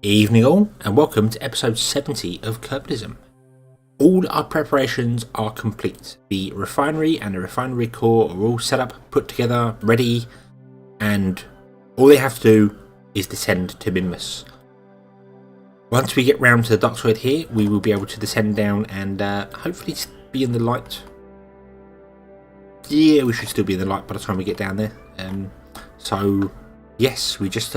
Evening all, and welcome to episode 70 of Kerbalism. All our preparations are complete. The refinery and the refinery core are all set up, put together, ready, and all they have to do is descend to Minmus. Once we get round to the dark side here, we will be able to descend down and hopefully be in the light. Yeah, we should still be in the light by the time we get down there. So, yes, we just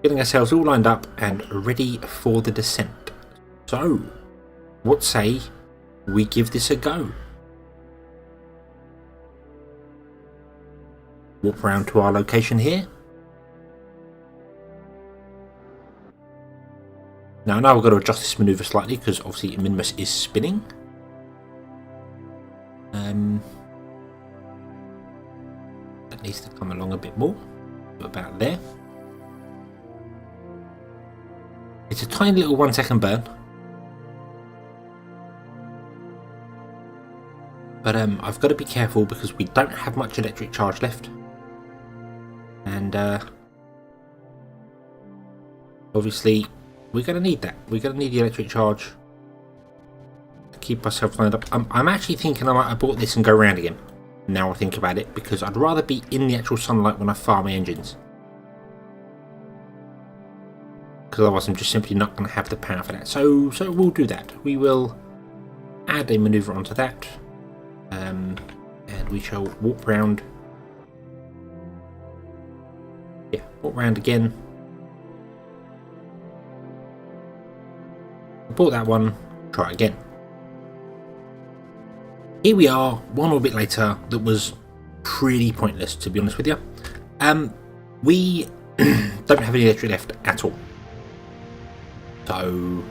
getting ourselves all lined up and ready for the descent. So, what say we give this a go? Walk around to our location here. Now I know I've got to adjust this manoeuvre slightly because obviously Minmus is spinning. That needs to come along a bit more. About there. It's a tiny little 1 second burn. But I've got to be careful because we don't have much electric charge left. And obviously we're going to need that. We're going to need the electric charge to keep ourselves lined up. I'm actually thinking I might have bought this and go around again. Now I think about it, because I'd rather be in the actual sunlight when I fire my engines. Because otherwise I'm just simply not going to have the power for that. So we'll do that. We will add a manoeuvre onto that. And we shall walk round. Yeah, walk round again. Bought that one, try again. Here we are, one orbit later. That was pretty pointless, to be honest with you. We don't have any electric left at all. So,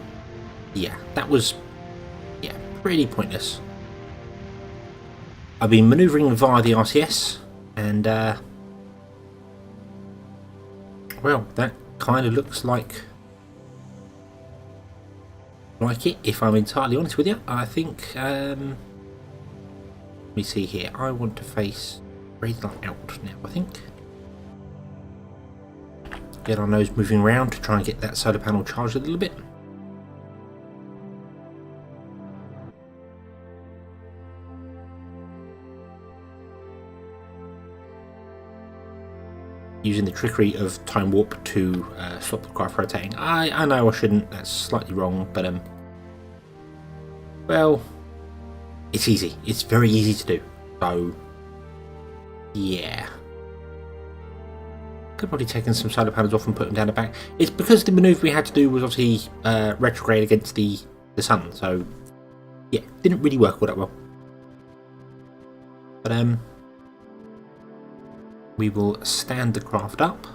yeah, that was, pretty pointless. I've been manoeuvring via the RCS, and, well, that kind of looks like it, if I'm entirely honest with you. I think, let me see here, I want to face raise light out now, I think. Get our nose moving around to try and get that solar panel charged a little bit. Using the trickery of time warp to stop the craft rotating. I know I shouldn't, that's slightly wrong, but well, it's easy. It's very easy to do. So, yeah. Could probably taken some solar panels off and put them down the back. It's because the manoeuvre we had to do was obviously retrograde against the sun, so yeah, didn't really work all that well. But we will stand the craft up.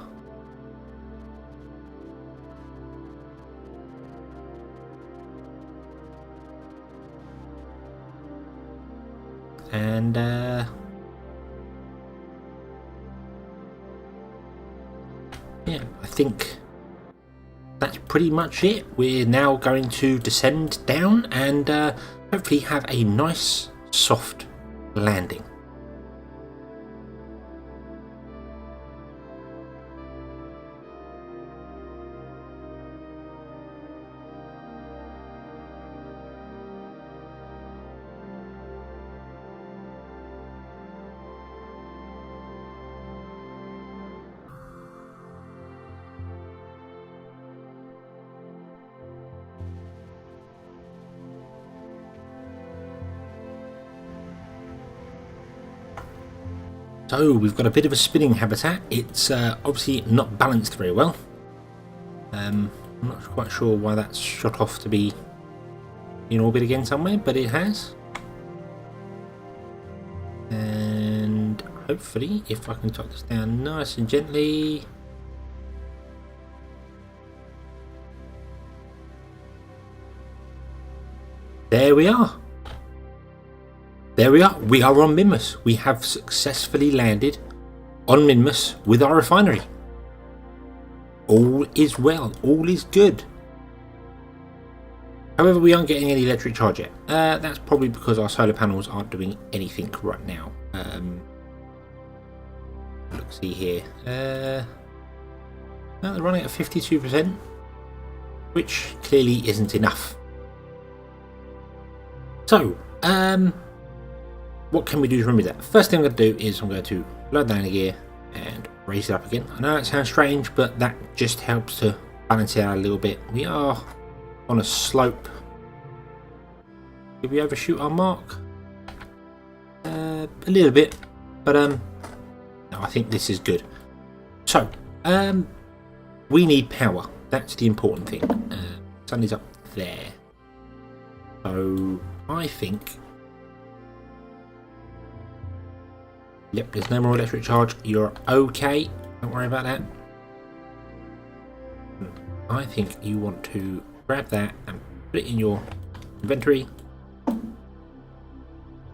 And yeah, I think that's pretty much it. We're now going to descend down and hopefully have a nice, soft landing. So we've got a bit of a spinning habitat. It's obviously not balanced very well. I'm not quite sure why that's shot off to be in orbit again somewhere, but it has. And hopefully, if I can tuck this down nice and gently. There we are. There we are. We are on Minmus. We have successfully landed on Minmus with our refinery. All is well. All is good. However, we aren't getting any electric charge yet. That's probably because our solar panels aren't doing anything right now. Let's see here. No, they're running at 52%. which clearly isn't enough. So, what can we do to remove that? First thing I'm going to do is I'm going to load down the gear and raise it up again. I know that sounds strange, but that just helps to balance it out a little bit. We are on a slope. Did we overshoot our mark? A little bit, but no, I think this is good. So, we need power. That's the important thing. Sun is up there. So, I think... Yep, there's no more electric charge. You're okay. Don't worry about that. I think you want to grab that and put it in your inventory.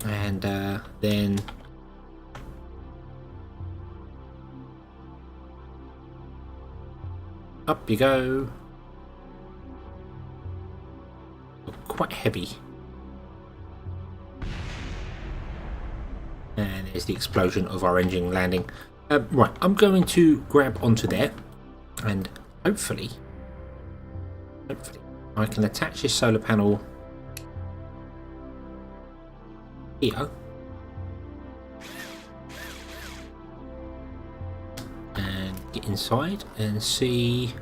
And then... up you go. Quite heavy. And there's the explosion of our engine landing. Right, I'm going to grab onto there, and hopefully I can attach this solar panel here. And get inside and see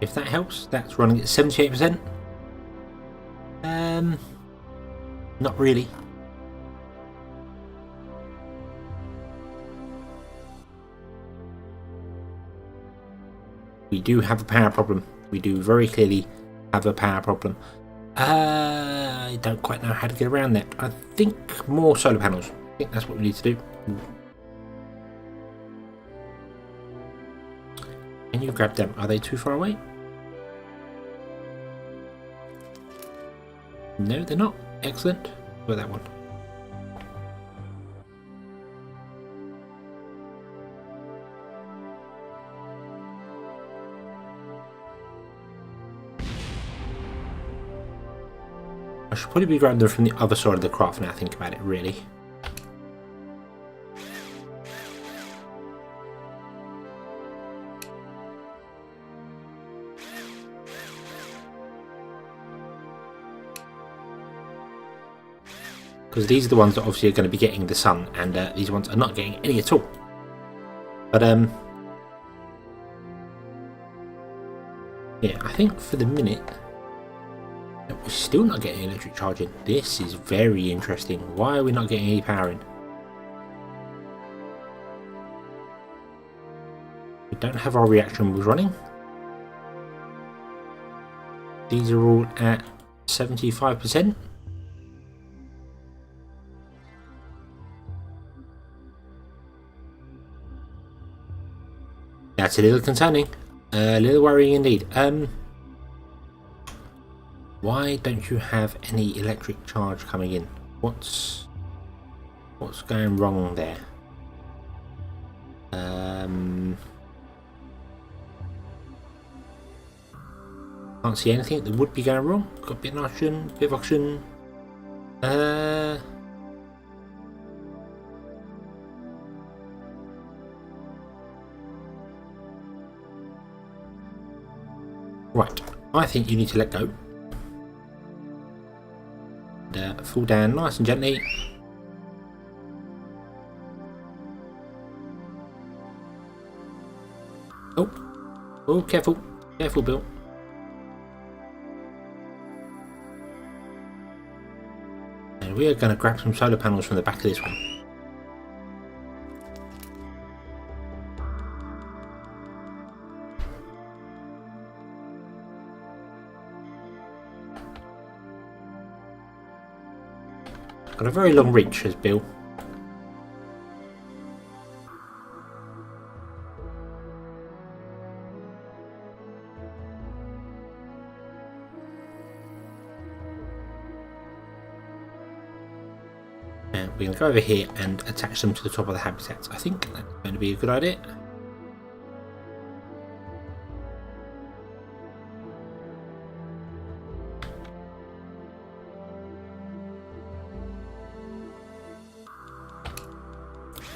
if that helps. That's running at 78%. Not really. We do have a power problem. We do very clearly have a power problem. I don't quite know how to get around that. I think more solar panels. I think that's what we need to do. Can you grab them? Are they too far away? No, they're not. Excellent. Where's that one? I should probably be grabbing them from the other side of the craft now I think about it, really. Because these are the ones that obviously are going to be getting the sun, and these ones are not getting any at all. But yeah, I think for the minute we're still not getting electric charging. This is very interesting. Why are we not getting any power in? We don't have our reaction wheels running. These are all at 75%. That's a little concerning, a little worrying indeed. Why don't you have any electric charge coming in? What's going wrong there? Can't see anything that would be going wrong. Got a bit of nitrogen, bit of oxygen. Right, I think you need to let go. And, fall down nice and gently. Oh, careful, careful, Bill. And we are going to grab some solar panels from the back of this one. Got a very long reach, has Bill. And we're going to go over here and attach them to the top of the habitats. I think that's going to be a good idea.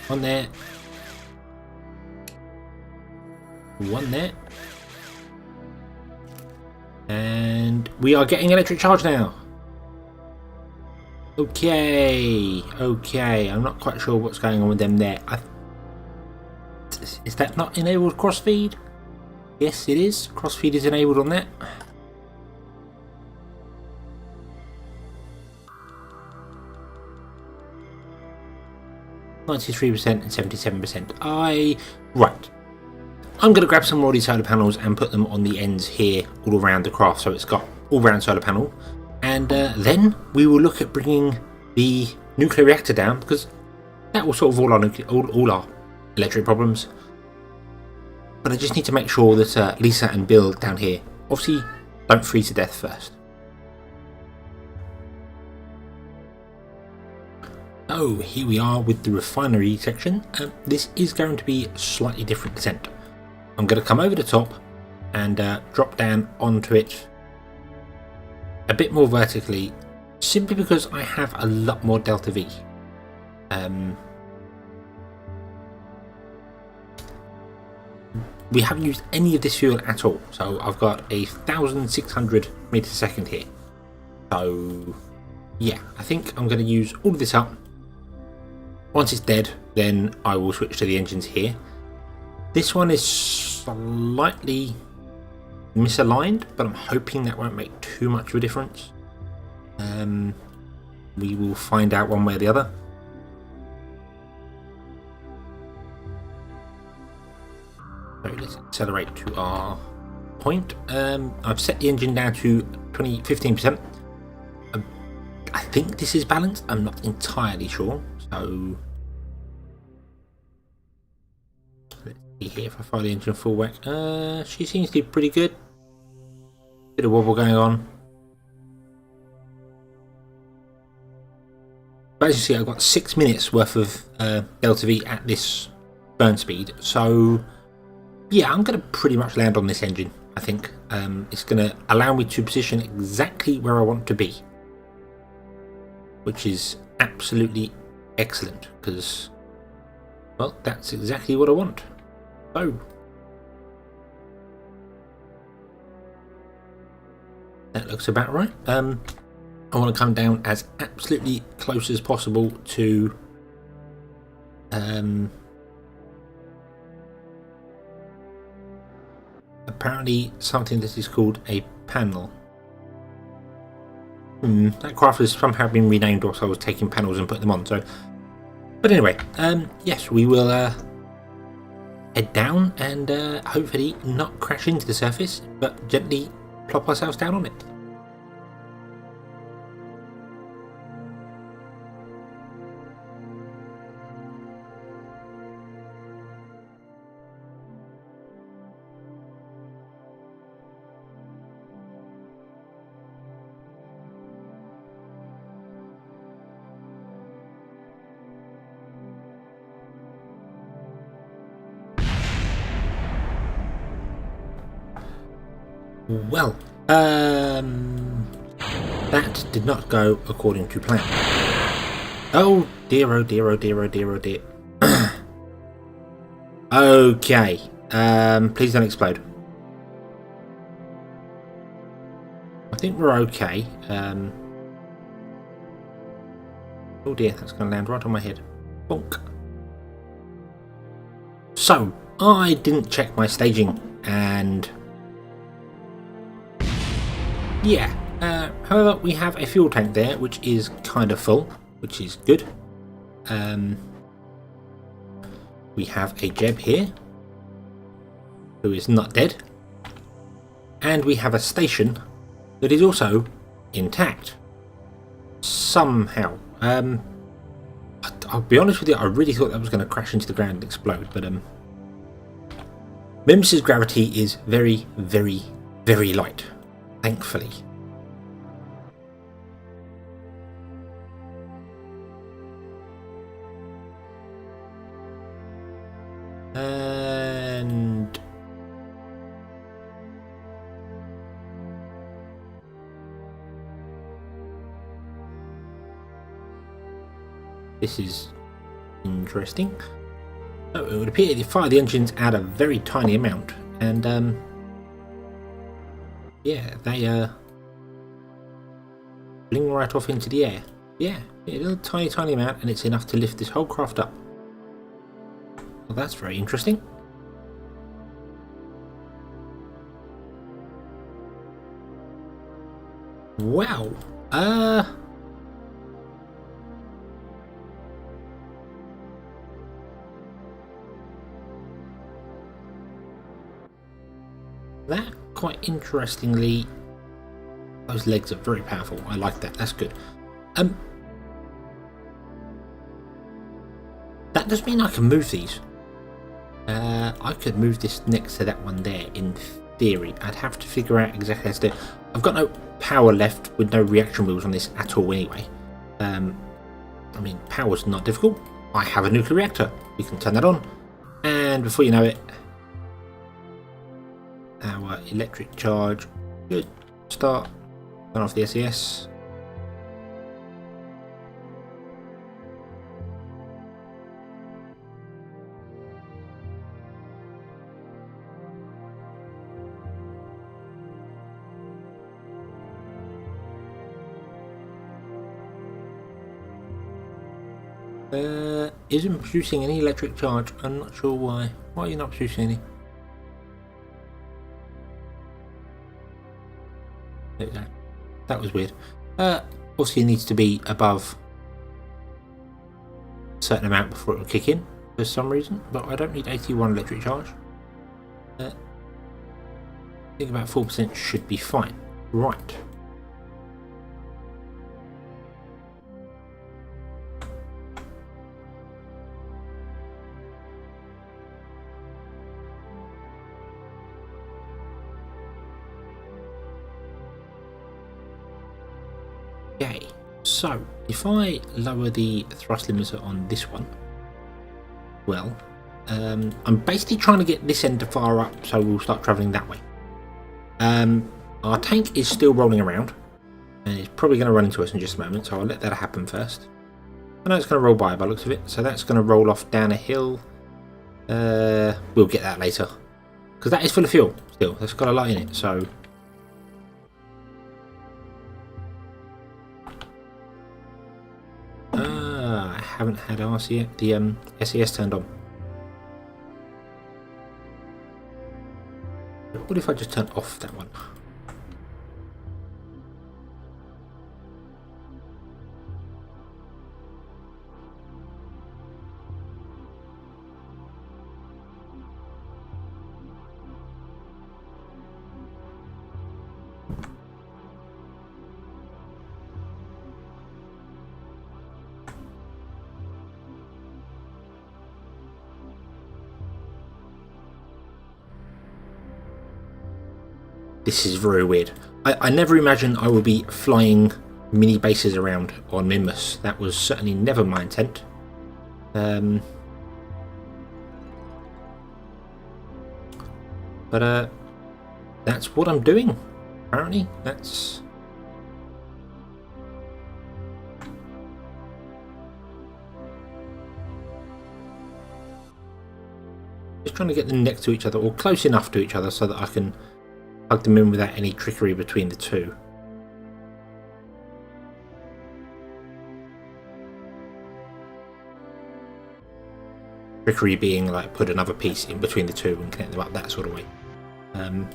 One there. One there. And we are getting electric charge now. Okay, I'm not quite sure what's going on with them there. Is that not enabled crossfeed? Yes, it is. Crossfeed is enabled on that. %93% and 77%. Right. I'm going to grab some more of these solar panels and put them on the ends here all around the craft, so it's got all round solar panel. And then we will look at bringing the nuclear reactor down, because that will solve all our electric problems. But I just need to make sure that Lisa and Bill down here obviously don't freeze to death first. Oh, here we are with the refinery section. This is going to be slightly different descent. I'm going to come over the top and drop down onto it a bit more vertically, simply because I have a lot more delta V. We haven't used any of this fuel at all, so I've got 1,600 meters a second here. So yeah, I think I'm going to use all of this up. Once it's dead, then I will switch to the engines here. This one is slightly misaligned, but I'm hoping that won't make too much of a difference. We will find out one way or the other. So let's accelerate to our point. I've set the engine down to 15%. I think this is balanced. I'm not entirely sure. So let's see here if I fire the engine full whack. She seems to be pretty good. Bit of wobble going on. But as you see, I've got 6 minutes worth of delta V at this burn speed. So yeah, I'm going to pretty much land on this engine. I think it's going to allow me to position exactly where I want to be, which is absolutely excellent, because, well, that's exactly what I want. So that looks about right. I want to come down as absolutely close as possible to apparently something that is called a panel. That craft has somehow been renamed whilst I was taking panels and putting them on. So, but anyway, yes, we will head down and hopefully not crash into the surface, but gently plop ourselves down on it. Well, that did not go according to plan. Oh dear, oh dear, oh dear, oh dear, oh dear. Okay, please don't explode. I think we're okay. Oh dear, that's going to land right on my head. Bonk. So, I didn't check my staging, and yeah, however, we have a fuel tank there, which is kind of full, which is good. We have a Jeb here, who is not dead. And we have a station that is also intact. Somehow. I'll be honest with you, I really thought that was going to crash into the ground and explode, but Minmus's gravity is very, very, very light. Thankfully. And this is interesting. So it would appear to fire the engines at a very tiny amount, and yeah, they fling right off into the air. Yeah, a little tiny amount, and it's enough to lift this whole craft up. Well, that's very interesting. Wow. That, quite interestingly, those legs are very powerful. I like that. That's good. That does mean I can move these. I could move this next to that one there, in theory. I'd have to figure out exactly how to do it. I've got no power left with no reaction wheels on this at all anyway. I mean, power's not difficult. I have a nuclear reactor. We can turn that on. And before you know it, our electric charge should start. Turn off the SES. Isn't producing any electric charge. I'm not sure why. Why are you not producing any? There we go. That was weird. Obviously it needs to be above a certain amount before it will kick in for some reason, but I don't need 81 electric charge. I think about 4% should be fine. Right. Okay, so if I lower the thrust limiter on this one, well, I'm basically trying to get this end to fire up, so we'll start travelling that way. Our tank is still rolling around, and it's probably going to run into us in just a moment, so I'll let that happen first. I know it's going to roll by the looks of it, so that's going to roll off down a hill. We'll get that later, because that is full of fuel still. That's got a lot in it, so... I haven't had ours yet. The SES turned on. What if I just turn off that one? This is very weird. I never imagined I would be flying mini bases around on Minmus. That was certainly never my intent. But that's what I'm doing. Apparently, that's... Just trying to get them next to each other, or close enough to each other so that I can plug them in without any trickery between the two. Trickery being like put another piece in between the two and connect them up that sort of way. I mean,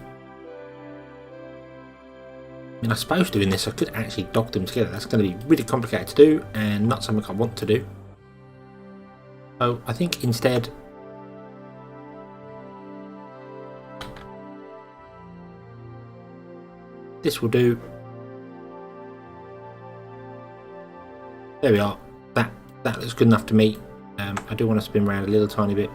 I suppose doing this I could actually dock them together. That's going to be really complicated to do and not something I want to do. So I think instead this will do. There we are. That looks good enough to me. I do want to spin around a little tiny bit.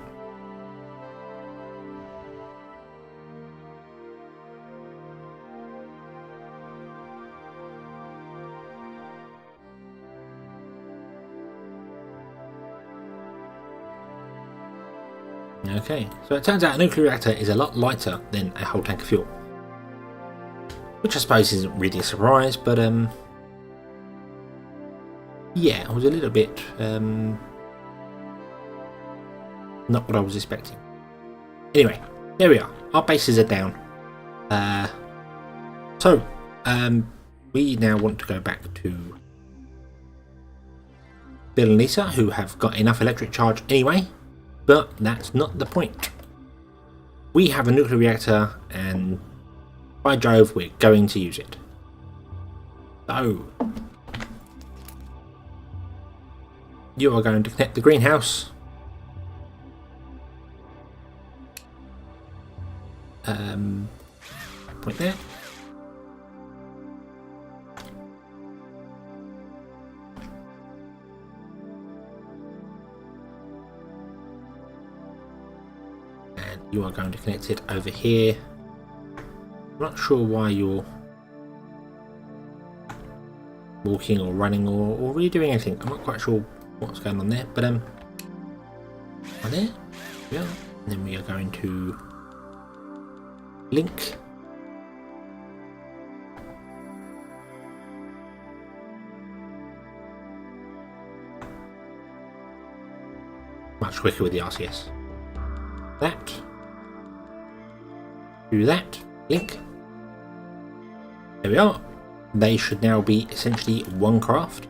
Okay, so it turns out a nuclear reactor is a lot lighter than a whole tank of fuel. Which I suppose isn't really a surprise, but yeah, I was a little bit not what I was expecting. Anyway, there we are. Our bases are down. So, we now want to go back to Bill and Lisa, who have got enough electric charge anyway, but that's not the point. We have a nuclear reactor, and by Jove, we're going to use it. So, you are going to connect the greenhouse. Point there. And you are going to connect it over here. I'm not sure why you're walking or running or really doing anything. I'm not quite sure what's going on there, but on there, yeah. And then we are going to link. Much quicker with the RCS. That. Do that. Link. There we are. They should now be essentially one craft.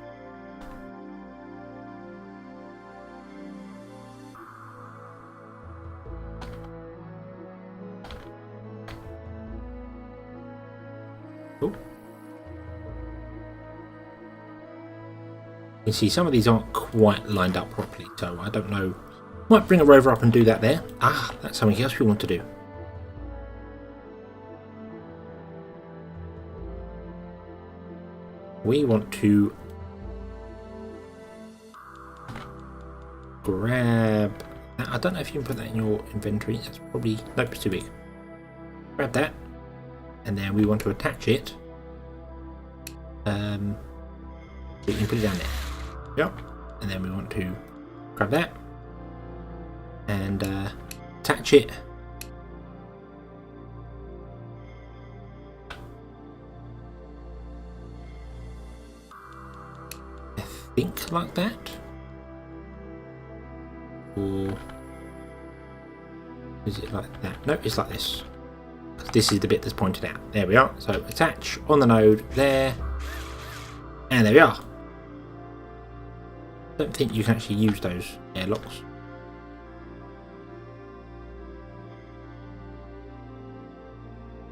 Cool. You see some of these aren't quite lined up properly, so I don't know. Might bring a rover up and do that there. Ah, that's something else we want to do. We want to grab. I don't know if you can put that in your inventory. That's probably, nope, it's too big. Grab that, and then we want to attach it. So you can put it down there. Yep. And then we want to grab that and attach it. I think like that. Or is it like that? No, it's like this. This is the bit that's pointed out. There we are. So attach on the node there. And there we are. I don't think you can actually use those airlocks.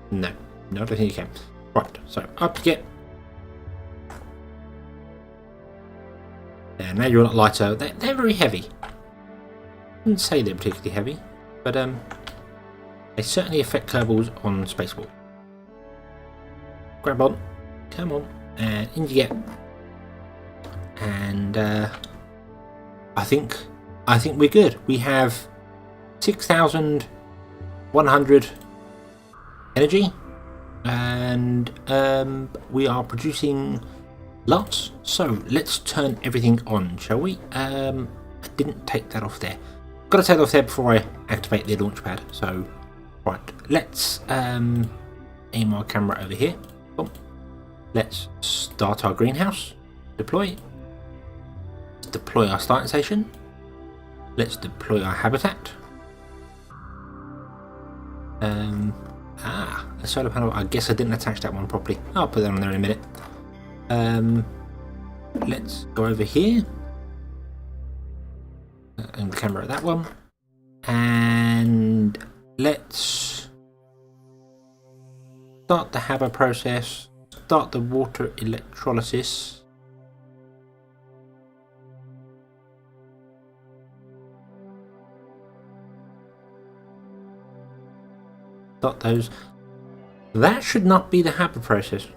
No, I don't think you can. Right, so up you get. Yeah, now you're a lot lighter. They're very heavy. I wouldn't say they're particularly heavy, but they certainly affect Kerbals on Spaceball. Grab on, come on, and in you get. And I think we're good. We have 6,100 energy, and we are producing lots. So let's turn everything on, shall we? I didn't take that off there. Got to take it off there before I activate the launch pad. So right, let's aim our camera over here. Oh, let's start our greenhouse. Deploy. Deploy our starting station. Let's deploy our habitat. A solar panel. I guess I didn't attach that one properly. I'll put that on there in a minute. Let's go over here and the camera at that one, and let's start the Haber process. Start the water electrolysis. Start those. That should not be the Haber process.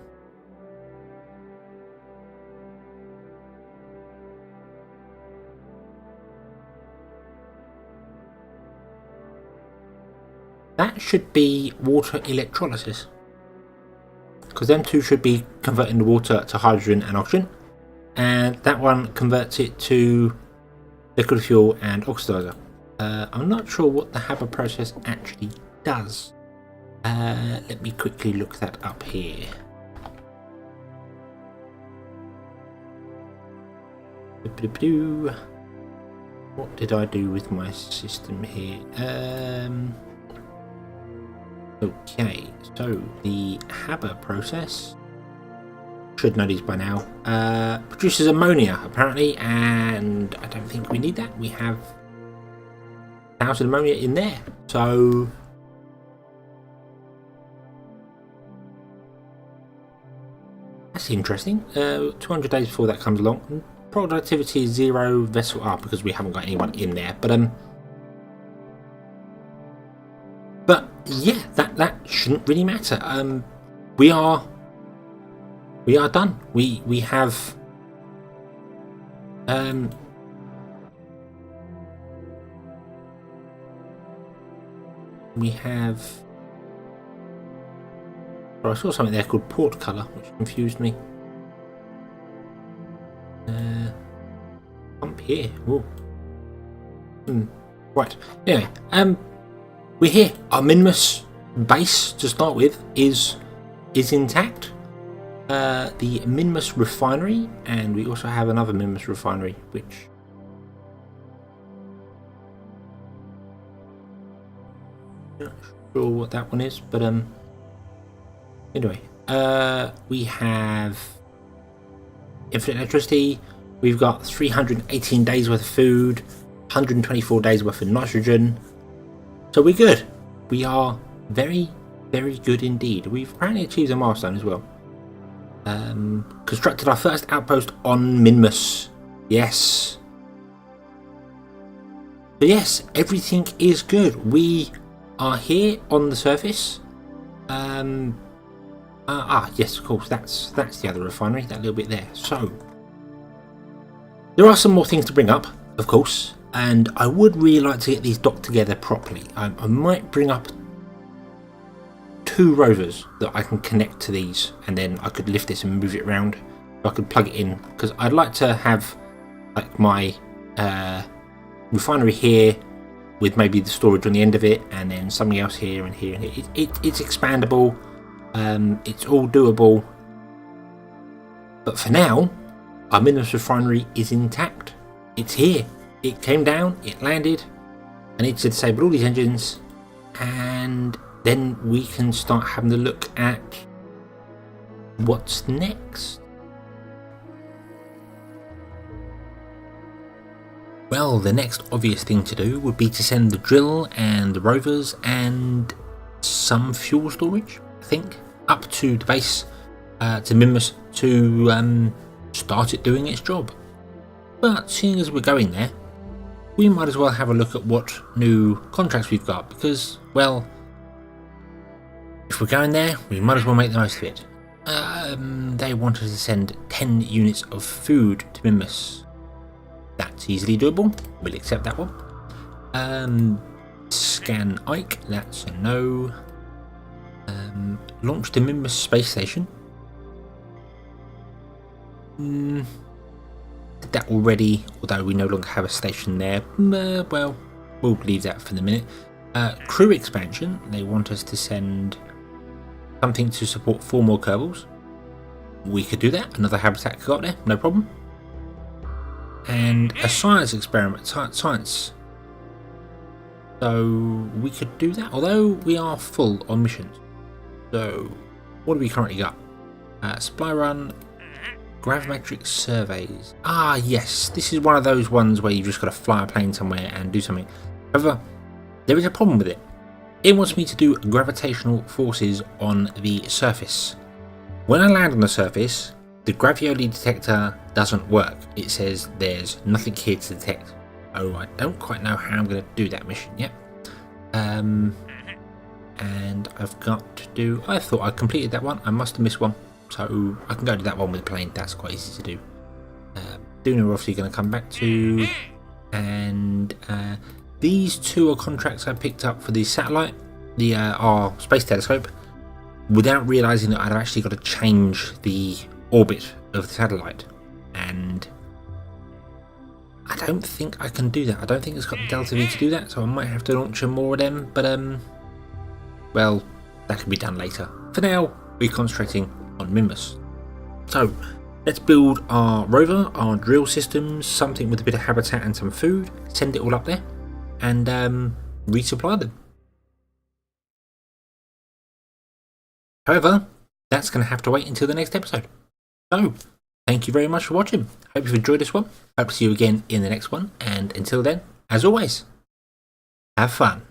That should be water electrolysis. Because them two should be converting the water to hydrogen and oxygen. And that one converts it to liquid fuel and oxidizer. I'm not sure what the Haber process actually does. Let me quickly look that up here. What did I do with my system here? Okay, so the Haber process, should know these by now, produces ammonia apparently, and I don't think we need that. We have 1,000 ammonia in there, so that's interesting. 200 days before that comes along. Productivity is 0, vessel up because we haven't got anyone in there, but yeah, that shouldn't really matter. We are done. We have oh, I saw something there called port colour, which confused me. Pump here. Whoa. Right. Anyway, we're here. Our Minmus base to start with is intact. The Minmus Refinery, and we also have another Minmus Refinery, which not sure what that one is, but anyway, we have infinite electricity. We've got 318 days worth of food, 124 days worth of nitrogen. So we're good. We are very, very good indeed. We've apparently achieved a milestone as well. Constructed our first outpost on Minmus. Yes. But yes, everything is good. We are here on the surface. Yes, of course, that's the other refinery, that little bit there. So there are some more things to bring up, of course, and I would really like to get these docked together properly. I might bring up 2 rovers that I can connect to these, and then I could lift this and move it around. I could plug it in, because I'd like to have like my refinery here with maybe the storage on the end of it, and then something else here and here and here. It's expandable. It's all doable, but for now our Minmus Refinery is intact. It's here. It came down, it landed. I need to disable all these engines, and then we can start having a look at what's next. Well, the next obvious thing to do would be to send the drill and the rovers and some fuel storage, I think, up to the base, to Minmus, to start it doing its job. But seeing as we're going there, we might as well have a look at what new contracts we've got, because, well, if we're going there, we might as well make the most of it. They want us to send 10 units of food to Minmus. That's easily doable. We'll accept that one. Scan Ike, that's a no. Launch the Minmus space station. Did that already, although we no longer have a station there. Well, we'll leave that for the minute. Crew expansion, they want us to send something to support 4 more Kerbals. We could do that. Another habitat could go up there, no problem. And a science experiment, science. So we could do that, although we are full on missions. So what do we currently got? Supply run, gravimetric surveys. Ah yes, this is one of those ones where you've just got to fly a plane somewhere and do something. However, there is a problem with it. It wants me to do gravitational forces on the surface. When I land on the surface, the gravioli detector doesn't work. It says there's nothing here to detect. Oh, I don't quite know how I'm going to do that mission yet. And I've got to do... I thought I completed that one. I must have missed one. So I can go to that one with a plane. That's quite easy to do. Duna we're obviously going to come back to. And these 2 are contracts I picked up for the satellite, our space telescope, without realising that I'd actually got to change the orbit of the satellite. And I don't think I can do that. I don't think it's got the Delta V to do that, so I might have to launch more of them. But, well, that can be done later. For now, we're concentrating on Minmus. So let's build our rover, our drill systems, something with a bit of habitat and some food, send it all up there, and resupply them. However, that's going to have to wait until the next episode. So, thank you very much for watching. Hope you've enjoyed this one. Hope to see you again in the next one. And until then, as always, have fun.